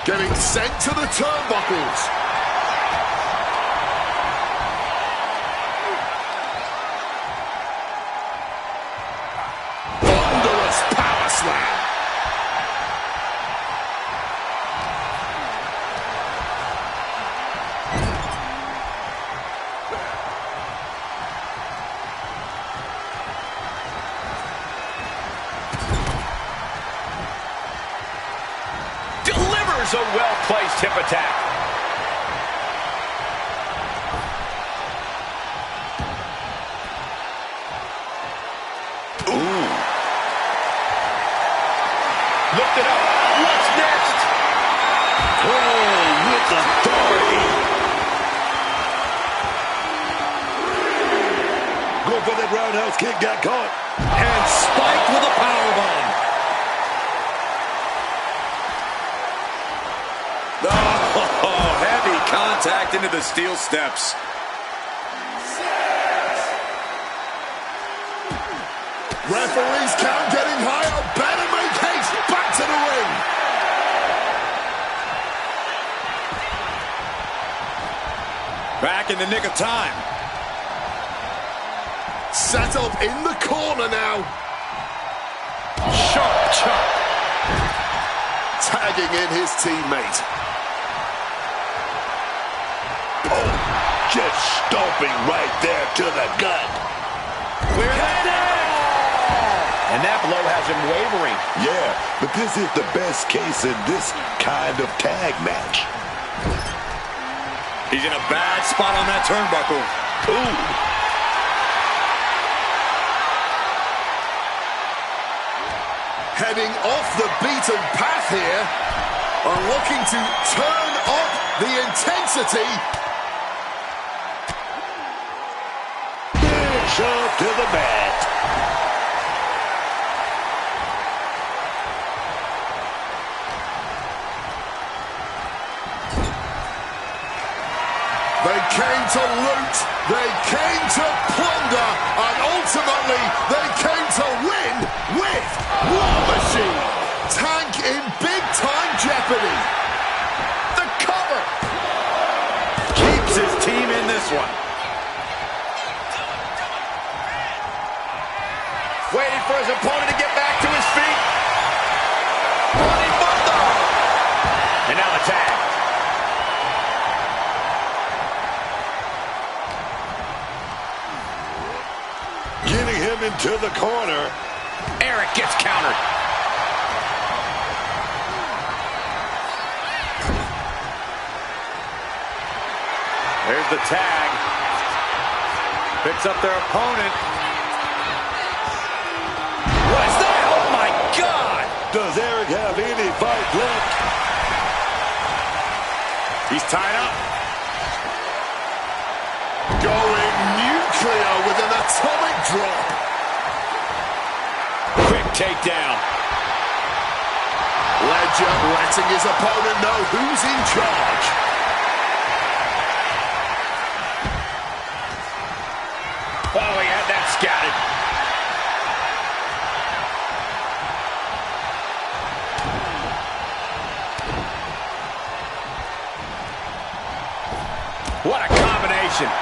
Getting sent to the turnbuckles. Thunderous power slam. Delivers a well-placed hip attack. Ooh. Lift it up. What's next? Oh, with authority. Go for that roundhouse kick, got caught. And spiked with a powerbomb. Oh, heavy contact into the steel steps. Referee's count getting higher. Better make haste. Back to the ring. Back in the nick of time. Set up in the corner now. Sharp chop. Tagging in his teammate. Oh, just stomping right there to the gut. Clear that down. And that blow has him wavering. Yeah, but this is the best case in this kind of tag match. He's in a bad spot on that turnbuckle. Ooh. Heading off the beaten path here. Are looking to turn up the intensity. Big shove to the mat. They came to loot, they came to plunder, and ultimately they came to win with War Machine. Tank in big-time jeopardy. The cover. Keeps his team in this one. Waiting for his opponent to get back to his feet. Running bulldog. the tag. Getting him into the corner. Eric gets countered. There's the tag. Picks up their opponent. What's that? Oh, my God. Does Eric have any fight left? He's tied up. Going nuclear with an atomic drop. Quick takedown. Ledger letting his opponent know who's in charge. Oh, he had that scouted. What a combination.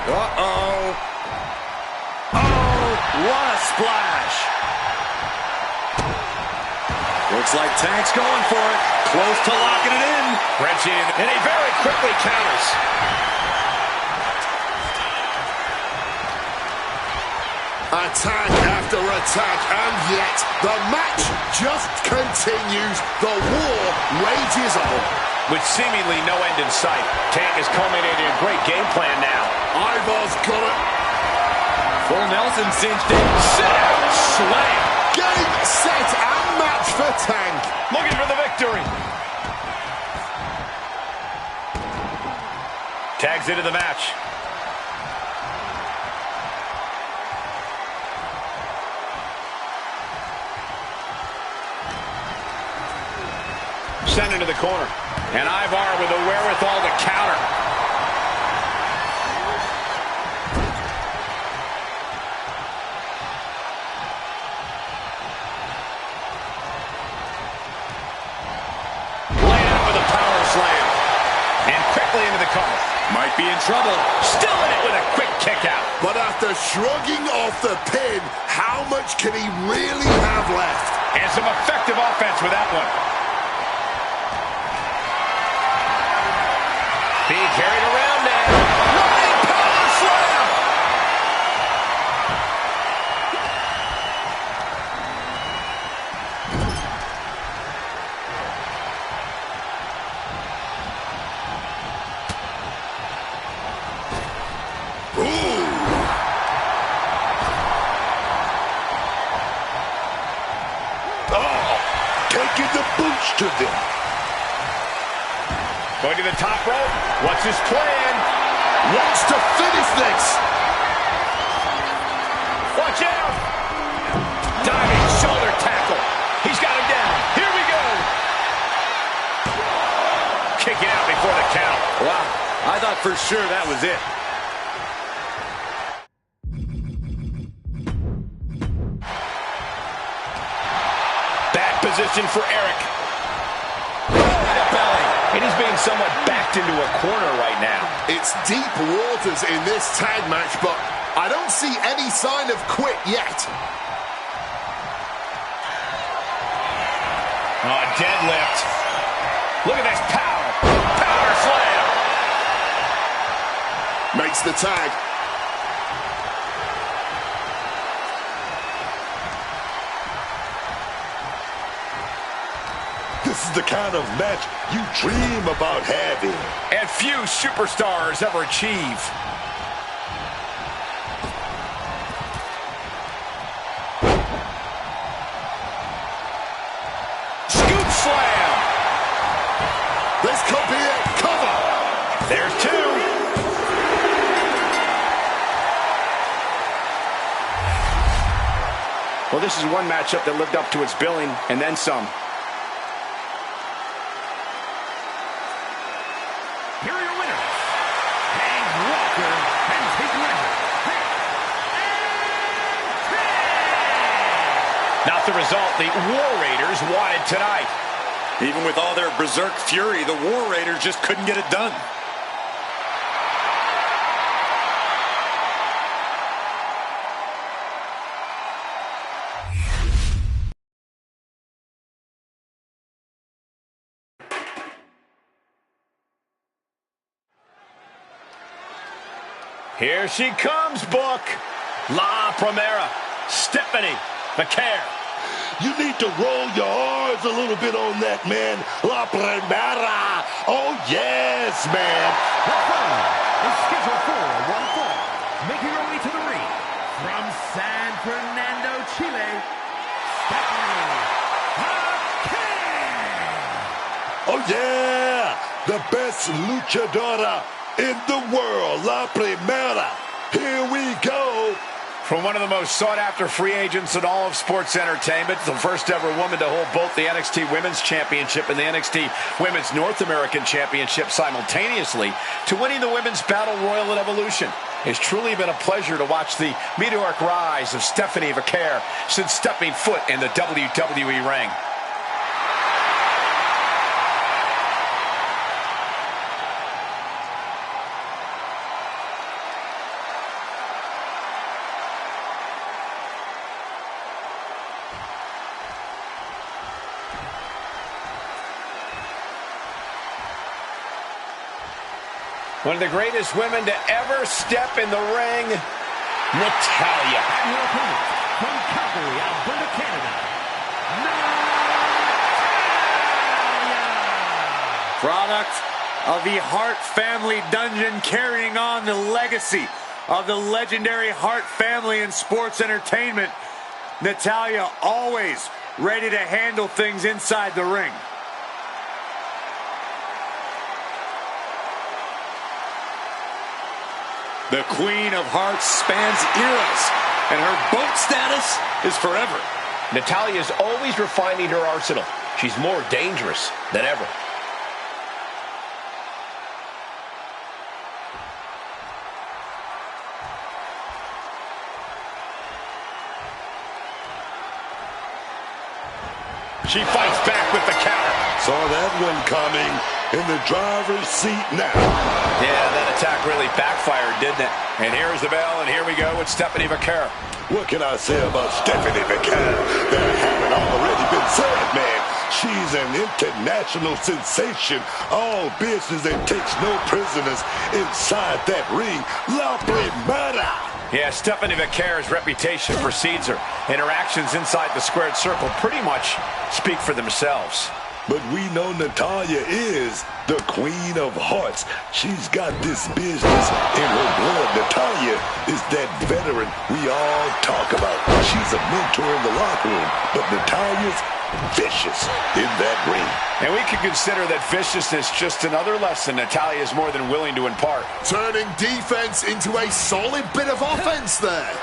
Uh-oh. Oh, what a splash. Looks like Tank's going for it. Close to locking it in. Wrenching, and he very quickly counters. Attack after attack, and yet the match just continues. The war rages on. With seemingly no end in sight, Tank is culminating a great game plan now. Ivar's got it. Full Nelson cinched in. Sit out, slam. Game, set, and match for Tank. Looking for the victory. Tags into the match. Sent into the corner. And Ivar with the wherewithal to counter. Laid out with a power slam. And quickly into the cover. Might be in trouble. Still in it with a quick kick out. But after shrugging off the pin, how much can he really have left? And some effective offense with that one. Being carried around now. Running power slam. Taking the boots to them. Going to the top rope. What's his plan? Wants to finish this. Watch out. Diving shoulder tackle. He's got him down. Here we go. Kicking out before the count. Wow. I thought for sure that was it. Back position for Eric. Belly. And he's being somewhat backed into a corner right now. It's deep waters in this tag match, but I don't see any sign of quit yet. Oh, deadlift. Look at this power. Power slam. Makes the tag. This is the kind of match you dream about having. And few superstars ever achieve. Scoop slam. This could be it. Cover. There's two. Well, this is one matchup that lived up to its billing and then some. Here are your winners, Hank Walker and his winner, Not the result the War Raiders wanted tonight. Even with all their berserk fury, the War Raiders just couldn't get it done. Here she comes, Book. La Primera, Stephanie McCare. You need to roll your R's a little bit on that, man. La Primera. Oh, yes, man. The following is scheduled for one fall. Making her way to the ring from San Fernando, Chile, Stephanie McCare. Oh, yeah. The best luchadora in the world. La Primera. Here we go. From one of the most sought-after free agents in all of sports entertainment, the first ever woman to hold both the NXT Women's Championship and the NXT Women's North American Championship simultaneously, to winning the Women's Battle Royal at Evolution. It's truly been a pleasure to watch the meteoric rise of Stephanie McCare since stepping foot in the WWE ring. One of the greatest women to ever step in the ring, Natalya. And your opponent, from Calgary, Alberta, Canada, Natalya. Product of the Hart family dungeon, carrying on the legacy of the legendary Hart family in sports entertainment. Natalya always ready to handle things inside the ring. The Queen of Hearts spans eras, and her boat status is forever. Natalya is always refining her arsenal. She's more dangerous than ever. She fights back with the counter. Saw that one coming, in the driver's seat now. Yeah, that attack really backfired, didn't it? And here's the bell, and here we go with Stephanie McCare. What can I say about Stephanie McCare? That haven't already been said, man. She's an international sensation. All business and takes no prisoners inside that ring. La Primera. Yeah, Stephanie McCare's reputation precedes her. Interactions inside the squared circle pretty much speak for themselves. But we know Natalya is the Queen of Hearts. She's got this business in her blood. Natalya is that veteran we all talk about. She's a mentor in the locker room, but Natalya's vicious in that ring. And we can consider that viciousness just another lesson Natalya is more than willing to impart. Turning defense into a solid bit of offense there.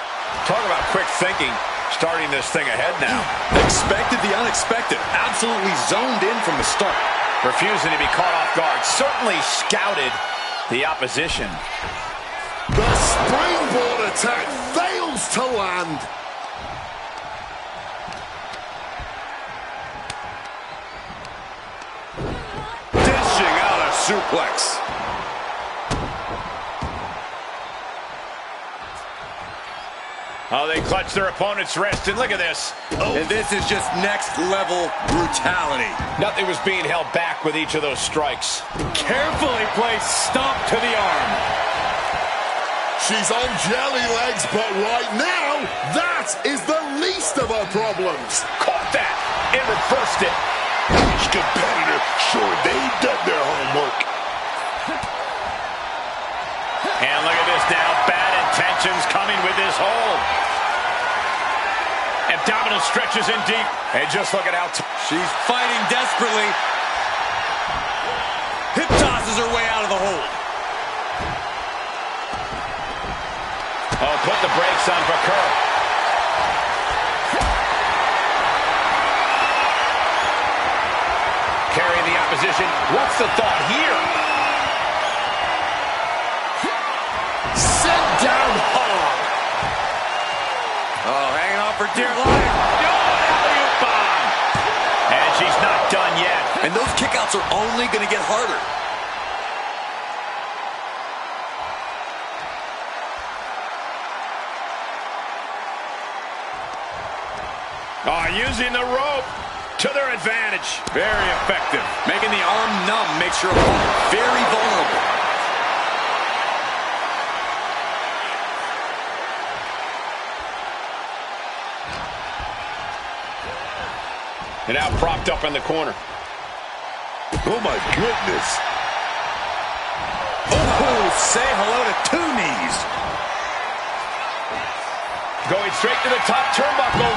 Talk about quick thinking, starting this thing ahead now. Expected the unexpected. Absolutely zoned in from the start. Refusing to be caught off guard. Certainly scouted the opposition. The springboard attack fails to land. Dishing out a suplex. Oh, they clutch their opponent's wrist, and look at this. Oh. And this is just next level brutality. Nothing was being held back with each of those strikes. Carefully placed stomp to the arm. She's on jelly legs, but right now, that is the least of her problems. Caught that and reversed it. Each competitor sure they've done their homework. And look at this now. Bad intentions coming with this hold. Abdominal stretches in deep. And just look at how she's fighting desperately. Hip tosses her way out of the hold. Oh, put the brakes on McCare. Carrying the opposition. What's the thought here? Sent down hard. Oh, hanging on for dear life. Alley-oop bomb. And she's not done yet. And those kickouts are only going to get harder. Oh, using the rope to their advantage. Very effective. Making the arm numb makes your opponent very vulnerable. And now propped up in the corner. Oh, my goodness. Oh, say hello to two knees. Going straight to the top turnbuckle.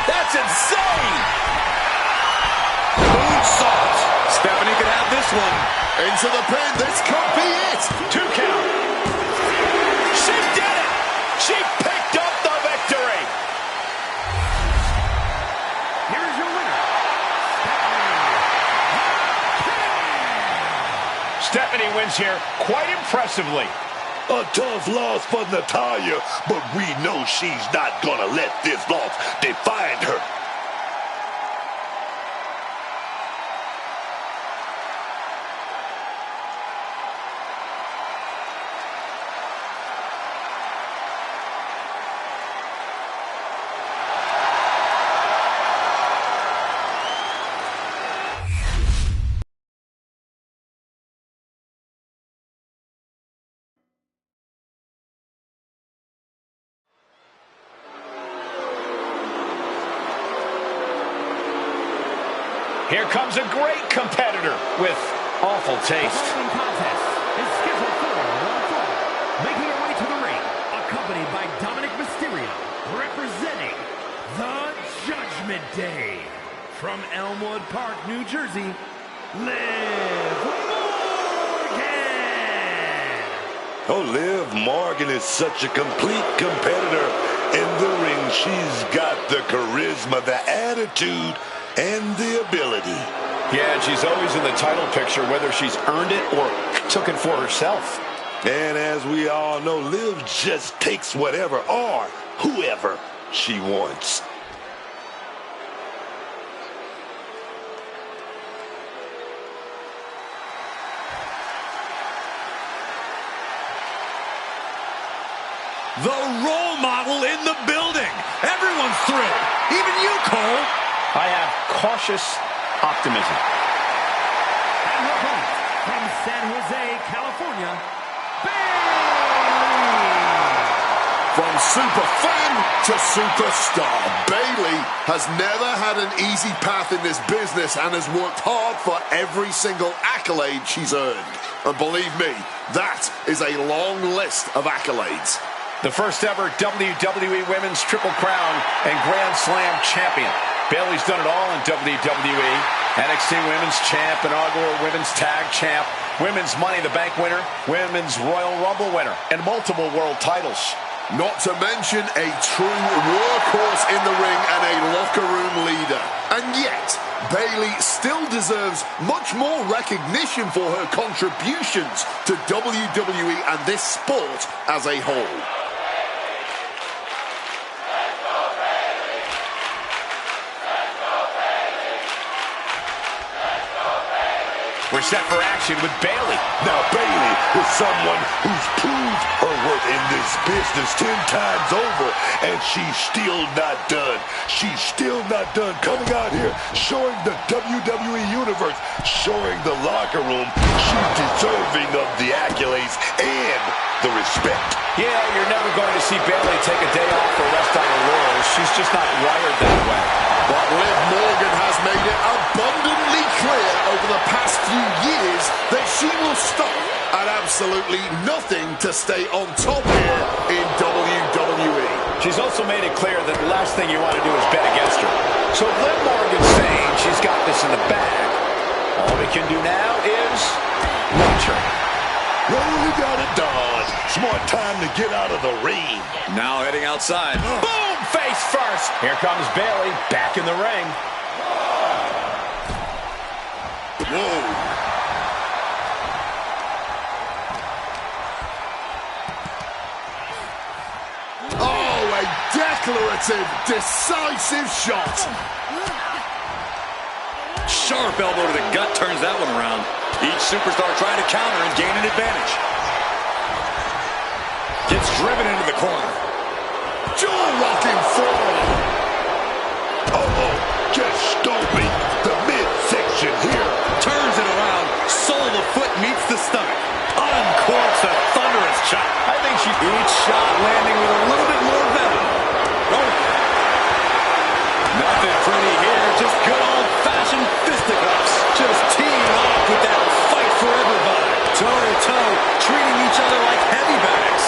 That's insane. Moonsault. Stephanie could have this one. Into the pin. This could be it. 2 count. She did it. She picked up the victory. Here is your winner, Stephanie wins here quite impressively. A tough loss for Natalya, but we know she's not gonna let this loss define her. Here comes a great competitor with awful The taste. following contest is scheduled for one fall. Making her way to the ring, accompanied by Dominic Mysterio, representing the Judgment Day. From Elmwood Park, New Jersey, Liv Morgan. Oh, Liv Morgan is such a complete competitor in the ring. She's got the charisma, the attitude, and the ability. Yeah, and she's always in the title picture, whether she's earned it or took it for herself. And as we all know, Liv just takes whatever or whoever she wants. The role model in the building. Everyone's thrilled. Even you, Cole. I have cautious optimism. And her opponent, from San Jose, California, Bayley. From super fan to superstar, Bayley has never had an easy path in this business and has worked hard for every single accolade she's earned. And believe me, that is a long list of accolades. The first ever WWE Women's Triple Crown and Grand Slam champion. Bayley's done it all in WWE. NXT Women's Champ, inaugural Women's Tag Champ, Women's Money in the Bank winner, Women's Royal Rumble winner, and multiple world titles. Not to mention a true workhorse in the ring and a locker room leader. And yet, Bayley still deserves much more recognition for her contributions to WWE and this sport as a whole. We're set for action with Bayley. Now, Bayley is someone who's proved her worth in this business 10 times over, and she's still not done. She's still not done coming out here, showing the WWE Universe, showing the locker room she's deserving of the accolades and the respect. Yeah, you're never going to see Bayley take a day off or rest on her laurels. She's just not wired that way. But Liv Morgan has made it abundantly clear over the past few years that she will stop at absolutely nothing to stay on top here in WWE. She's also made it clear that the last thing you want to do is bet against her. So if Liv Morgan's saying she's got this in the bag, all we can do now is watch her. Well, we got it done. It's more time to get out of the ring. Now heading outside. Boom! Face first. Here comes Bayley back in the ring. Whoa. Oh, a declarative, decisive shot. Sharp elbow to the gut turns that one around. Each superstar trying to counter and gain an advantage. Gets driven into the corner. Jaw-rocking forearm. Oh, just stomping the midsection here. Turns it around. Sole of foot meets the stomach. Uncorks a thunderous chop. I think she... Each shot landing with a little bit more venom. Oh. Nothing pretty here. just good old-fashioned fisticuffs. Just teeing off with that fight forever vibe. Toe-to-toe, treating each other like heavy bags.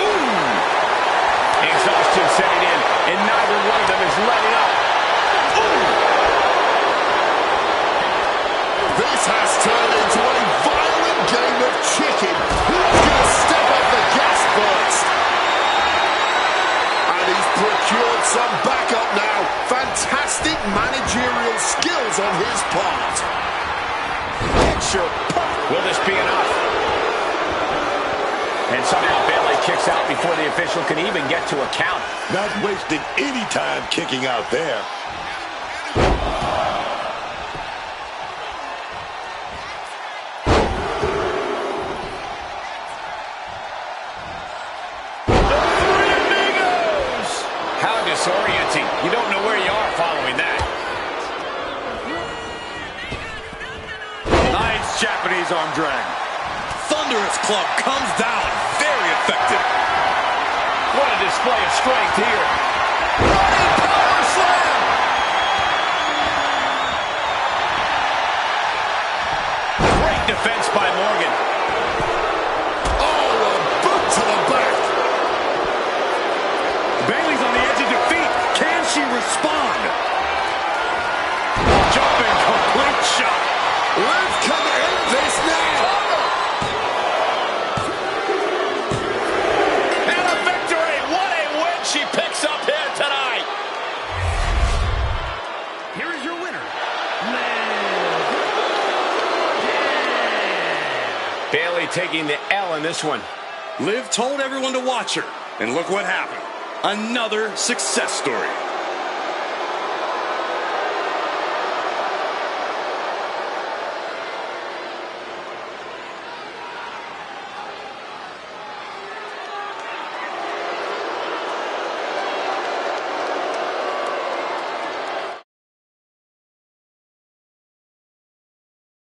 Ooh! Exhaustion setting in, and neither one of them is letting up. Ooh! This has turned into a violent game of chicken. Who's going to step up the gas first? And he's procured some backup now. Fantastic managerial skills on his part. Picture perfect. Will this be enough? And somehow Bayley kicks out before the official can even get to a count. Not wasting any time kicking out there. How disorienting. You don't know where you are following that. Nice Japanese arm drag. Thunderous club comes down. Very effective. What a display of strength here. Running power slam. Great defense by Morgan. Oh, a boot to the back. Bayley's on the edge of defeat. Can she respond? Jumping complete shot. Liv can end this now. And a victory. What a win she picks up here tonight. Here is your winner, Bayley taking the L in this one. Liv told everyone to watch her, and look what happened. Another success story.